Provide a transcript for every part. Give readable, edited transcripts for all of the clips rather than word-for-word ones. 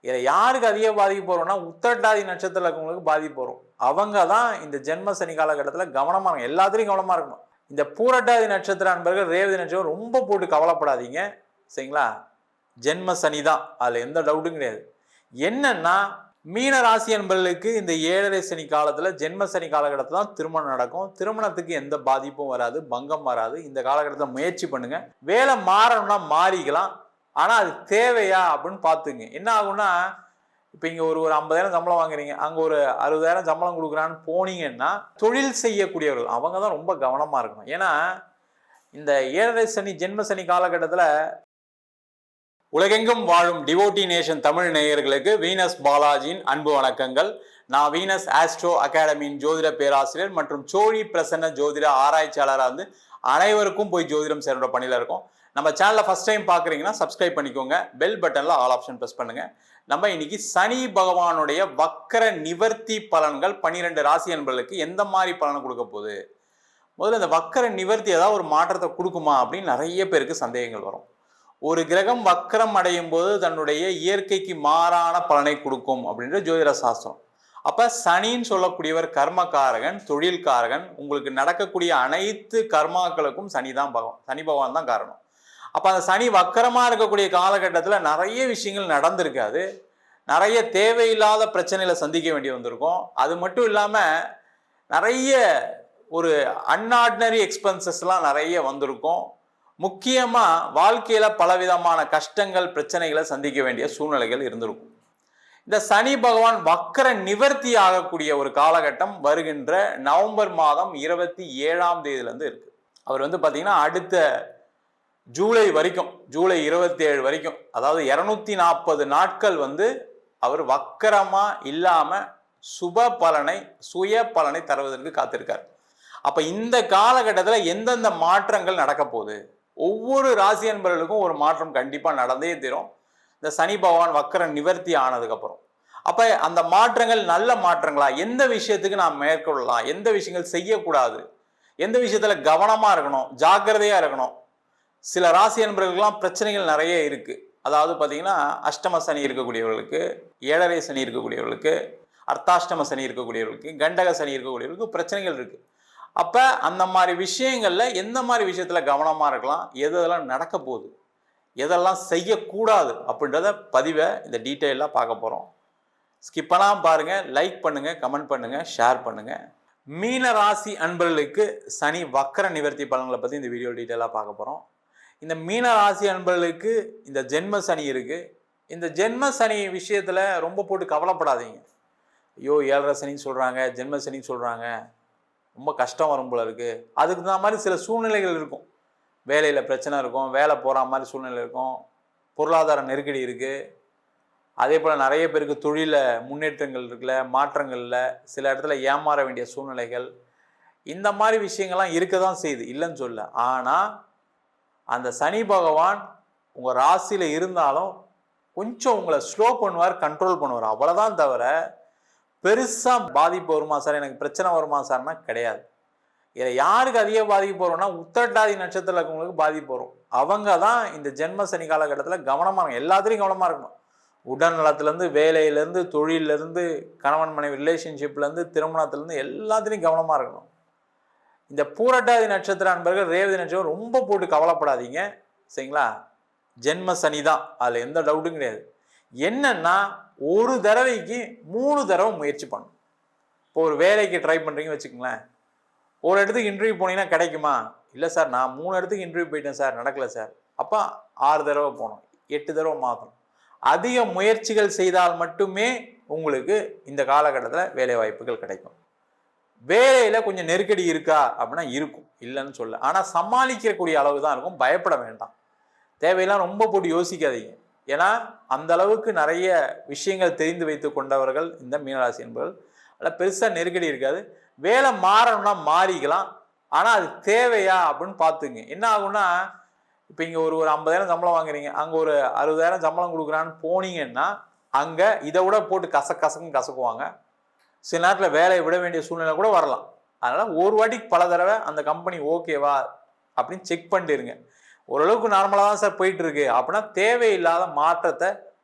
இதில் யாருக்கு அதிக பாதிப்பு போகிறோம்னா உத்திரட்டாதி நட்சத்திரத்தில் இருக்கவங்களுக்கு பாதிப்பு வரும். அவங்க தான் இந்த ஜென்ம சனி காலகட்டத்தில் கவனமாக இருக்கும், எல்லாத்துலேயும் கவனமாக இருக்கணும். இந்த பூரட்டாதி நட்சத்திர அன்பர்கள் ரேவதி நட்சத்திரம் ரொம்ப போட்டு கவலைப்படாதீங்க, சரிங்களா? ஜென்ம சனி தான், அதில் எந்த டவுட்டும் கிடையாது. என்னன்னா மீன ராசி அன்பர்களுக்கு இந்த 7.5 சனி காலத்தில் ஜென்ம சனி காலகட்டத்தில் தான் திருமணம் நடக்கும். திருமணத்துக்கு எந்த பாதிப்பும் வராது, பங்கம் வராது. இந்த காலகட்டத்தில் முயற்சி பண்ணுங்க. வேலை மாறணும்னா மாறிக்கலாம், ஆனால் அது தேவையா அப்படின்னு பார்த்துங்க. என்ன ஆகும்னா இப்போ இங்கே ஒரு 50,000 சம்பளம் வாங்குறீங்க, அங்கே ஒரு 60,000 சம்பளம் கொடுக்குறான்னு போனீங்கன்னா தொழில் செய்யக்கூடியவர்கள் அவங்க தான் ரொம்ப கவனமாக இருக்கணும். ஏன்னா இந்த 7.5 சனி ஜென்ம சனி காலகட்டத்தில் உலகெங்கும் வாழும் டிவோட்டி நேஷன் தமிழ் நேயர்களுக்கு வீனஸ் பாலாஜியின் அன்பு வணக்கங்கள். நான் வீனஸ் ஆஸ்ட்ரோ அகாடமியின் ஜோதிட பேராசிரியர் மற்றும் சோழி பிரசன்ன ஜோதிட ஆராய்ச்சியாளராக அனைவருக்கும் போய் ஜோதிடம் சேர்ந்த பணியில் இருக்கும். நம்ம சேனலை ஃபர்ஸ்ட் டைம் பார்க்குறீங்கன்னா சப்ஸ்கிரைப் பண்ணிக்கோங்க, பெல் பட்டனில் ஆல் ஆப்ஷன் ப்ரெஸ் பண்ணுங்க. நம்ம இன்னைக்கு சனி பகவானுடைய வக்கர நிவர்த்தி பலன்கள் 12 ராசி அன்பர்களுக்கு எந்த மாதிரி பலனை கொடுக்க போகுது, முதல்ல இந்த வக்கர நிவர்த்தி ஏதாவது ஒரு மாற்றத்தை கொடுக்குமா அப்படின்னு நிறைய பேருக்கு சந்தேகங்கள் வரும். ஒரு கிரகம் வக்கரம் அடையும் போது தன்னுடைய இயற்கைக்கு மாறான பலனை கொடுக்கும் அப்படின்ற ஜோதிட சாஸ்திரம். அப்ப சனின்னு சொல்லக்கூடியவர் கர்மகாரகன், தொழில்காரகன். உங்களுக்கு நடக்கக்கூடிய அனைத்து கர்மாக்களுக்கும் சனி பகவான் தான் காரணம். அப்ப அந்த சனி வக்கரமா இருக்கக்கூடிய காலகட்டத்தில் நிறைய விஷயங்கள் நடந்திருக்காது, நிறைய தேவையில்லாத பிரச்சனைகளை சந்திக்க வேண்டி வந்திருக்கும். அது மட்டும் இல்லாம நிறைய ஒரு அன்ஆர்டினரி எக்ஸ்பென்சஸ்லாம் நிறைய வந்திருக்கும். முக்கியமா வாழ்க்கையில பலவிதமான கஷ்டங்கள் பிரச்சனைகளை சந்திக்க வேண்டிய சூழ்நிலைகள் இருந்திருக்கும். இந்த சனி பகவான் வக்கர நிவர்த்தி ஆகக்கூடிய ஒரு காலகட்டம் வருகின்ற நவம்பர் மாதம் 27ஆம் தேதியிலிருந்து இருக்கு. அவர் பாத்தீங்கன்னா அடுத்த ஜூலை வரைக்கும், ஜூலை 27 வரைக்கும், அதாவது 240 நாட்கள் அவர் வக்கரமா இல்லாம சுப பலனை சுய பலனை தருவதற்கு காத்திருக்கார். அப்ப இந்த காலகட்டத்தில் எந்தெந்த மாற்றங்கள் நடக்க போகுது, ஒவ்வொரு ராசி அன்பர்களுக்கும் ஒரு மாற்றம் கண்டிப்பா நடந்தே தீரும் இந்த சனி பகவான் வக்கர நிவர்த்தி ஆனதுக்கு அப்புறம். அப்ப அந்த மாற்றங்கள் நல்ல மாற்றங்களா, எந்த விஷயத்துக்கு நாம் மேற்கொள்ளலாம், எந்த விஷயங்கள் செய்யக்கூடாது, எந்த விஷயத்துல கவனமா இருக்கணும், ஜாக்கிரதையா இருக்கணும். சில ராசி அன்பர்களுக்கெல்லாம் பிரச்சனைகள் நிறைய இருக்கு. அதாவது பாத்தீங்கன்னா அஷ்டம சனி இருக்கக்கூடியவர்களுக்கு, 7.5 சனி இருக்கக்கூடியவர்களுக்கு, அர்த்தாஷ்டம சனி இருக்கக்கூடியவர்களுக்கு, கண்டக சனி இருக்கக்கூடியவர்களுக்கு பிரச்சனைகள் இருக்கு. அப்ப அந்த மாதிரி விஷயங்கள்ல எந்த மாதிரி விஷயத்துல கவனமா இருக்கலாம், எதெல்லாம் நடக்க போகுது, எதெல்லாம் செய்யக்கூடாது அப்படின்றத பதிவை இந்த டீட்டெயிலாக பார்க்க போறோம். ஸ்கிப் பண்ணாம பாருங்க, லைக் பண்ணுங்க, கமெண்ட் பண்ணுங்க, ஷேர் பண்ணுங்க. மீன ராசி அன்பர்களுக்கு சனி வக்கர நிவர்த்தி பலன்களை பத்தி இந்த வீடியோ டீட்டெயிலாக பார்க்க போறோம். இந்த மீன ராசி அன்பர்களுக்கு இந்த ஜென்ம சனி இருக்கு. இந்த ஜென்ம சனி விஷயத்துல ரொம்ப போட்டு கவலைப்படாதீங்க. ஐயோ 7.5 சனின்னு சொல்றாங்க, ஜென்ம சனின்னு சொல்றாங்க, ரொம்ப கஷ்டம் வரும் போல இருக்கு. அதுக்கு தகுந்த மாதிரி சில சூழ்நிலைகள் இருக்கும். வேலையில் பிரச்சனை இருக்கும், வேலை போகிற மாதிரி சூழ்நிலை இருக்கும், பொருளாதார நெருக்கடி இருக்குது. அதே போல் நிறைய பேருக்கு தொழில முன்னேற்றங்கள் இருக்குல்ல, மாற்றங்களில் சில இடத்துல ஏமாற வேண்டிய சூழ்நிலைகள், இந்த மாதிரி விஷயங்கள்லாம் இருக்க தான் செய்யுது, இல்லைன்னு சொல்ல. ஆனால் அந்த சனி பகவான் உங்கள் ராசியில் இருந்தாலும் கொஞ்சம் உங்களை ஸ்லோ பண்ணுவார், கண்ட்ரோல் பண்ணுவார், அவ்வளோதான். தவிர பெருசாக பாதிப்பு வருமா சார், எனக்கு பிரச்சனை வருமா சார்னா கிடையாது. இதில் யாருக்கு அதிக பாதிப்பு போகிறோம்னா உத்திரட்டாதி நட்சத்திரத்தில் இருக்கவங்களுக்கு பாதிப்பு வரும். அவங்க தான் இந்த ஜென்ம சனி காலகட்டத்தில் கவனமாக இருக்கணும், எல்லாத்துலேயும் கவனமாக இருக்கணும். உடல் நலத்துலேருந்து, வேலையிலேருந்து, தொழிலேருந்து, கணவன் மனைவி ரிலேஷன்ஷிப்லேருந்து, திருமணத்துலேருந்து எல்லாத்துலேயும் கவனமாக இருக்கணும். இந்த பூரட்டாதி நட்சத்திர அன்பர்கள் ரேவதி நட்சத்திரம் ரொம்ப போட்டு கவலைப்படாதீங்க, சரிங்களா? ஜென்ம சனி தான், அதில் எந்த டவுட்டும் கிடையாது. என்னன்னா ஒரு தடவைக்கு 3 தடவை முயற்சி பண்ணணும். இப்போ ஒரு வேலைக்கு ட்ரை பண்ணுறீங்கன்னு வச்சுக்கோங்களேன், ஒரு இடத்துக்கு இன்டர்வியூ போனீங்கன்னா கிடைக்குமா? இல்லை சார், நான் 3 இடத்துக்கு இன்டர்வியூ போயிட்டேன் சார், நடக்கலை சார். அப்போ 6 தடவை போகணும், 8 தடவை மாற்றணும். அதிக முயற்சிகள் செய்தால் மட்டுமே உங்களுக்கு இந்த காலகட்டத்தில் வேலை வாய்ப்புகள் கிடைக்கும். வேலையில் கொஞ்சம் நெருக்கடி இருக்கா அப்படின்னா இருக்கும், இல்லைன்னு சொல்ல. ஆனால் சமாளிக்கக்கூடிய அளவு தான் இருக்கும், பயப்பட வேண்டாம். தேவையெல்லாம் ரொம்ப போட்டு யோசிக்காதீங்க. ஏன்னா அந்த அளவுக்கு நிறைய விஷயங்கள் தெரிந்து வைத்து கொண்டவர்கள் இந்த மீனராசி என்பவர்கள். அதில் பெருசாக நெருக்கடி இருக்காது. வேலை மாறணும்னா மாறிக்கலாம், ஆனால் அது தேவையா அப்படின்னு பார்த்துங்க. என்ன ஆகும்னா இப்போ இங்கே ஒரு 50,000 சம்பளம் வாங்குறீங்க, அங்கே ஒரு 60,000 சம்பளம் கொடுக்குறான்னு போனீங்கன்னா அங்கே இதை விட போட்டு கசக்குவாங்க. சில நேரத்தில் வேலையை விட வேண்டிய சூழ்நிலை கூட வரலாம். அதனால் ஒரு வாட்டிக்கு பல தடவை அந்த கம்பெனி ஓகேவா அப்படின்னு செக் பண்ணிட்டு இருங்க. ஓரளவுக்கு நார்மலாக தான் சார் போயிட்டு இருக்கு அப்படின்னா தேவையில்லாத மாற்றத்தை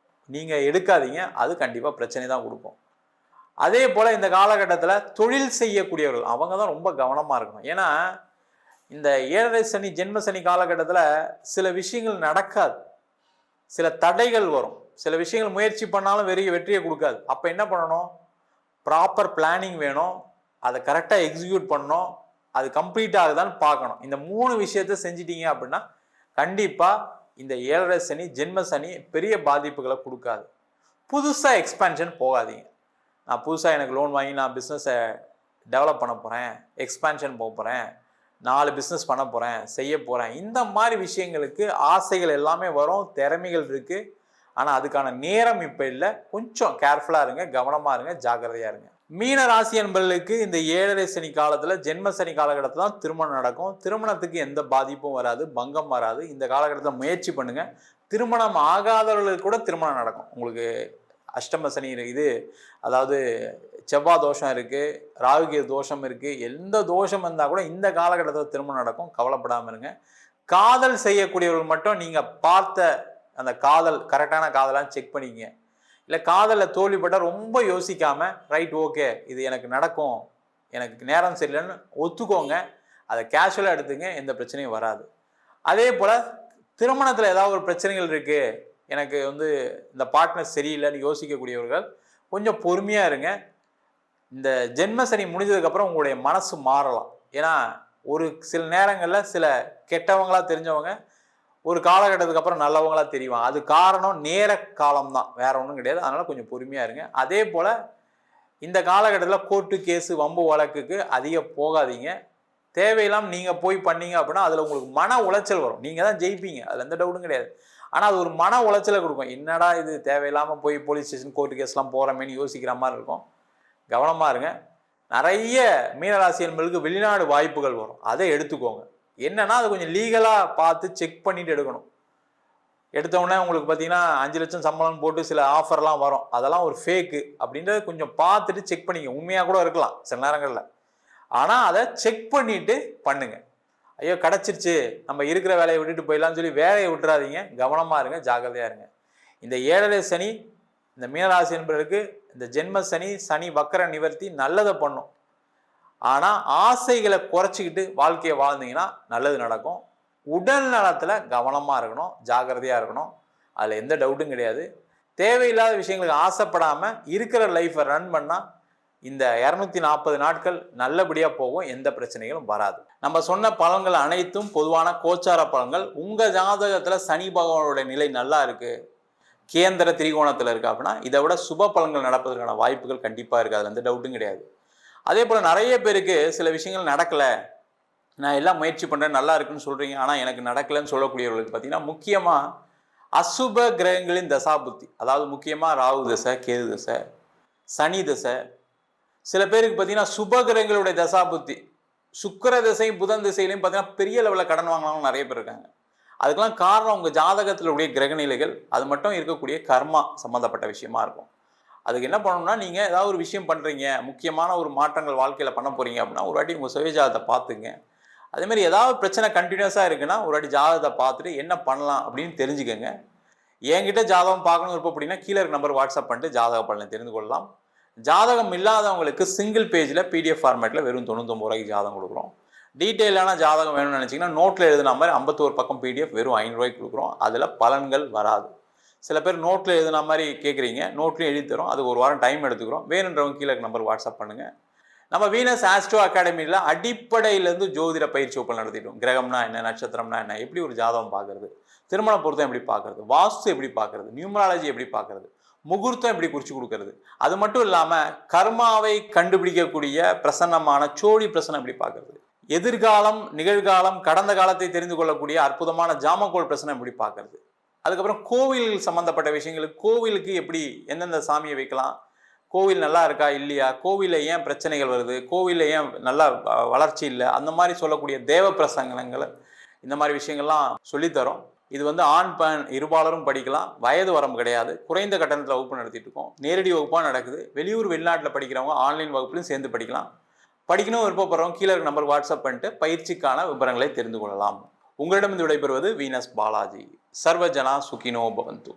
நீங்கள் எடுக்காதீங்க, அது கண்டிப்பாக பிரச்சனை தான் கொடுக்கும். அதே போல் இந்த காலகட்டத்தில் தொழில் செய்யக்கூடியவர்கள் அவங்க தான் ரொம்ப கவனமாக இருக்கணும். ஏன்னா இந்த 7.5 சனி ஜென்ம சனி காலகட்டத்தில் சில விஷயங்கள் நடக்காது, சில தடைகள் வரும், சில விஷயங்கள் முயற்சி பண்ணாலும் வெற்றியை கொடுக்காது. அப்போ என்ன பண்ணணும்? ப்ராப்பர் பிளானிங் வேணும், அதை கரெக்டாக எக்ஸிக்யூட் பண்ணணும், அது கம்ப்ளீட் ஆகுதான்னு பார்க்கணும். இந்த 3 விஷயத்த செஞ்சிட்டீங்க அப்படின்னா கண்டிப்பாக இந்த 7.5 சனி ஜென்ம சனி பெரிய பாதிப்புகளை கொடுக்காது. புதுசாக எக்ஸ்பேன்ஷன் போகாதீங்க. நான் புதுசாக எனக்கு லோன் வாங்கி நான் பிஸ்னஸை டெவலப் பண்ண போகிறேன், எக்ஸ்பேன்ஷன் போக போகிறேன், 4 பிஸ்னஸ் பண்ண போகிறேன், செய்ய போகிறேன், இந்த மாதிரி விஷயங்களுக்கு ஆசைகள் எல்லாமே வரும், திறமைகள் இருக்குது. ஆனால் அதுக்கான நேரம் இப்போ இல்லை. கொஞ்சம் கேர்ஃபுல்லாக இருங்க, கவனமாக இருங்க, ஜாக்கிரதையாக இருங்க. மீன ராசி என்பவர்களுக்கு இந்த 7.5 சனி காலத்தில் ஜென்ம சனி காலகட்டத்தில் தான் திருமணம் நடக்கும். திருமணத்துக்கு எந்த பாதிப்பும் வராது, பங்கம் வராது. இந்த காலகட்டத்தில் முயற்சி பண்ணுங்கள். திருமணம் ஆகாதவர்களுக்கு கூட திருமணம் நடக்கும். உங்களுக்கு அஷ்டம சனி இது, அதாவது செவ்வாய் தோஷம் இருக்குது, ராகுகேது தோஷம் இருக்குது, எந்த தோஷம் இருந்தால் கூட இந்த காலகட்டத்தில் திருமணம் நடக்கும். கவலைப்படாமல் இருங்க. காதல் செய்யக்கூடியவர்கள் மட்டும் நீங்கள் பார்த்த அந்த காதல் கரெக்டான காதலான்னு செக் பண்ணிக்கங்க. இல்லை காதலில் தோல்விப்பட்டால் ரொம்ப யோசிக்காமல் ரைட் ஓகே இது எனக்கு நடக்கும், எனக்கு நேரம் சரியில்லைன்னு ஒத்துக்கோங்க. அதை கேஷுவலாக எடுத்துங்க, எந்த பிரச்சனையும் வராது. அதே போல் திருமணத்தில் ஏதாவது ஒரு பிரச்சனைகள் இருக்குது, எனக்கு இந்த பார்ட்னர் சரியில்லைன்னு யோசிக்கக்கூடியவர்கள் கொஞ்சம் பொறுமையாக இருங்க. இந்த ஜென்ம சனி முடிஞ்சதுக்கப்புறம் உங்களுடைய மனசு மாறலாம். ஏன்னா ஒரு சில நேரங்களில் சில கெட்டவங்களாக தெரிஞ்சவங்க ஒரு காலகட்டத்துக்கு அப்புறம் நல்லவங்களா தெரியும். அது காரணம் நேர காலம் தான், வேற ஒன்றும் கிடையாது. அதனால் கொஞ்சம் பொறுமையாக இருங்க. அதே போல் இந்த காலகட்டத்தில் கோர்ட்டு கேஸு வம்பு வழக்குக்கு அதிகம் போகாதீங்க. தேவையில்லாமல் நீங்கள் போய் பண்ணீங்க அப்படின்னா அதில் உங்களுக்கு மன உளைச்சல் வரும். நீங்கள் தான் ஜெயிப்பீங்க, அதில் எந்த டவுட்டும் கிடையாது. ஆனால் அது ஒரு மன உளைச்சலை கொடுக்கும். என்னடா இது தேவையில்லாமல் போய் போலீஸ் ஸ்டேஷன் கோர்ட்டு கேஸ்லாம் போகிறமேன்னு யோசிக்கிற மாதிரி இருக்கும். கவனமாக இருங்க. நிறைய மீனராசி என்பவர்களுக்கு வெளிநாடு வாய்ப்புகள் வரும், அதை எடுத்துக்கோங்க. என்னன்னா அது கொஞ்சம் லீகலாக பார்த்து செக் பண்ணிட்டு எடுக்கணும். எடுத்தோடனே உங்களுக்கு பார்த்தீங்கன்னா 5 லட்சம் சம்பளம் போட்டு சில ஆஃபர்லாம் வரும், அதெல்லாம் ஒரு ஃபேக்கு அப்படின்றத கொஞ்சம் பார்த்துட்டு செக் பண்ணிங்க. உண்மையாக கூட இருக்கலாம் சில நேரங்களில், ஆனால் அதை செக் பண்ணிட்டு பண்ணுங்க. ஐயோ கிடச்சிருச்சு நம்ம இருக்கிற வேலையை விட்டுட்டு போயிடலாம்னு சொல்லி வேலையை விட்டுறாதீங்க. கவனமாக இருங்க, ஜாக்கிரதையாக இருங்க. இந்த 7.5 சனி இந்த மீனராசி என்பவருக்கு இந்த ஜென்ம சனி சனி வக்கர நிவர்த்தி நல்லதை பண்ணும். ஆனால் ஆசைகளை குறைச்சிக்கிட்டு வாழ்க்கையை வாழ்ந்தீங்கன்னா நல்லது நடக்கும். உடல் நலத்தில் கவனமாக இருக்கணும், ஜாக்கிரதையாக இருக்கணும். அதில் எந்த டவுட்டும் கிடையாது. தேவையில்லாத விஷயங்களுக்கு ஆசைப்படாமல் இருக்கிற லைஃப்பை ரன் பண்ணால் இந்த 240 நாட்கள் நல்லபடியாக போகும், எந்த பிரச்சனைகளும் வராது. நம்ம சொன்ன பலன்கள் அனைத்தும் பொதுவான கோச்சார பலன்கள். உங்கள் ஜாதகத்தில் சனி பகவானுடைய நிலை நல்லா இருக்குது, கேந்திர திரிகோணத்தில் இருக்குது அப்படின்னா இதை விட சுப பலன்கள் நடப்பதற்கான வாய்ப்புகள் கண்டிப்பாக இருக்குது, அதில் எந்த டவுட்டும் கிடையாது. அதே போல் நிறைய பேருக்கு சில விஷயங்கள் நடக்கலை, நான் எல்லாம் முயற்சி பண்ணுறேன் நல்லா இருக்குன்னு சொல்கிறீங்க, ஆனால் எனக்கு நடக்கலைன்னு சொல்லக்கூடியவர்களுக்கு பார்த்தீங்கன்னா முக்கியமாக அசுப கிரகங்களின் தசாபுத்தி, அதாவது முக்கியமாக ராகு தசை, கேது தசை, சனி தசை. சில பேருக்கு பார்த்தீங்கன்னா சுப கிரகங்களுடைய தசாபுத்தி, சுக்கிர திசையும் புதன் திசையிலையும் பார்த்தீங்கன்னா பெரிய லெவலில் கடன் வாங்கினவங்க நிறைய பேர் இருக்காங்க. அதுக்கெல்லாம் காரணம் உங்கள் ஜாதகத்தில் உடைய கிரகநிலைகள், அது மட்டும் இருக்கக்கூடிய கர்மா சம்மந்தப்பட்ட விஷயமா இருக்கும். அதுக்கு என்ன பண்ணணும்னா, நீங்கள் ஏதாவது ஒரு விஷயம் பண்ணுறீங்க, முக்கியமான ஒரு மாற்றங்கள் வாழ்க்கையில் பண்ண போகிறீங்க அப்படின்னா ஒரு வாட்டி உங்கள் சுய ஜாதகத்தை பார்த்துங்க. அதேமாதிரி ஏதாவது பிரச்சனை கண்டினியூஸாக இருக்குன்னா ஒரு வாட்டி ஜாதகத்தை பார்த்துட்டு என்ன பண்ணலாம் அப்படின்னு தெரிஞ்சுக்கோங்க. என்கிட்ட ஜாதகம் பார்க்கணும் இருப்போம் அப்படின்னா கீழே இருக்க நம்பர் வாட்ஸ்அப் பண்ணிட்டு ஜாதக பலனை தெரிந்து கொள்ளலாம். ஜாதகம் இல்லாதவங்களுக்கு சிங்கிள் பேஜில் பிடிஎஃப் ஃபார்மேட்டில் வெறும் 99 ரூபாய்க்கு ஜாதகம் கொடுக்குறோம். டீட்டெயிலான ஜாதகம் வேணும்னு நினச்சிங்கன்னா நோட்டில் எழுதுன மாதிரி 51 பக்கம் பிடிஎஃப் வெறும் 5 ரூபாய்க்கு கொடுக்குறோம். அதில் பலன்கள் வராது. சில பேர் நோட்டில் எழுதுன மாதிரி கேட்குறீங்க, நோட்லையும் எழுதி தரோம், அது ஒரு வாரம் டைம் எடுத்துக்கிறோம். வேணுன்றவங்க கீழே நம்பர் வாட்ஸ்அப் பண்ணுங்கள். நம்ம வீனஸ் ஆஸ்ட்ரோ அகாடமியில் அடிப்படையிலேருந்து ஜோதிட பயிற்சி வகுப்பு நடத்திட்டோம். கிரகம்னா என்ன, நட்சத்திரம்னா என்ன, எப்படி ஒரு ஜாதகம் பார்க்குறது, திருமண பொருத்தம் எப்படி பார்க்குறது, வாஸ்து எப்படி பார்க்குறது, நியூமராலஜி எப்படி பார்க்குறது, முகூர்த்தம் எப்படி குறித்து கொடுக்கறது, அது மட்டும் இல்லாமல் கர்மாவை கண்டுபிடிக்கக்கூடிய பிரசன்னமான சோழி பிரசனம் எப்படி பார்க்குறது, எதிர்காலம் நிகழ்காலம் கடந்த காலத்தை தெரிந்து கொள்ளக்கூடிய அற்புதமான ஜாமக்கோள் பிரசனம் எப்படி பார்க்குறது, அதுக்கப்புறம் கோவில் சம்மந்தப்பட்ட விஷயங்களுக்கு கோவிலுக்கு எப்படி எந்தெந்த சாமியை வைக்கலாம், கோவில் நல்லா இருக்கா இல்லையா, கோவிலில் ஏன் பிரச்சனைகள் வருது, கோவிலில் ஏன் நல்லா வளர்ச்சி இல்லை, அந்த மாதிரி சொல்லக்கூடிய தேவ பிரசங்கங்களை இந்த மாதிரி விஷயங்கள்லாம் சொல்லித்தரோம். இது ஆண் பெண் இருபாலரும் படிக்கலாம், வயது வரம்பு கிடையாது. குறைந்த கட்டணத்தில் வகுப்பு நடத்திட்டு இருக்கோம். நேரடி வகுப்பாக நடக்குது. வெளியூர் வெளிநாட்டில் படிக்கிறவங்க ஆன்லைன் வகுப்புலையும் சேர்ந்து படிக்கலாம். படிக்கணும் விருப்பப்படுறவங்க கீழே இருக்க நம்பர் வாட்ஸ்அப் பண்ணிட்டு பயிற்சிக்கான விவரங்களை தெரிந்து கொள்ளலாம். உங்களிடம் விடைபெறுவது வீனஸ் பாலாஜி. சர்வஜனா சுகினோ பவந்து.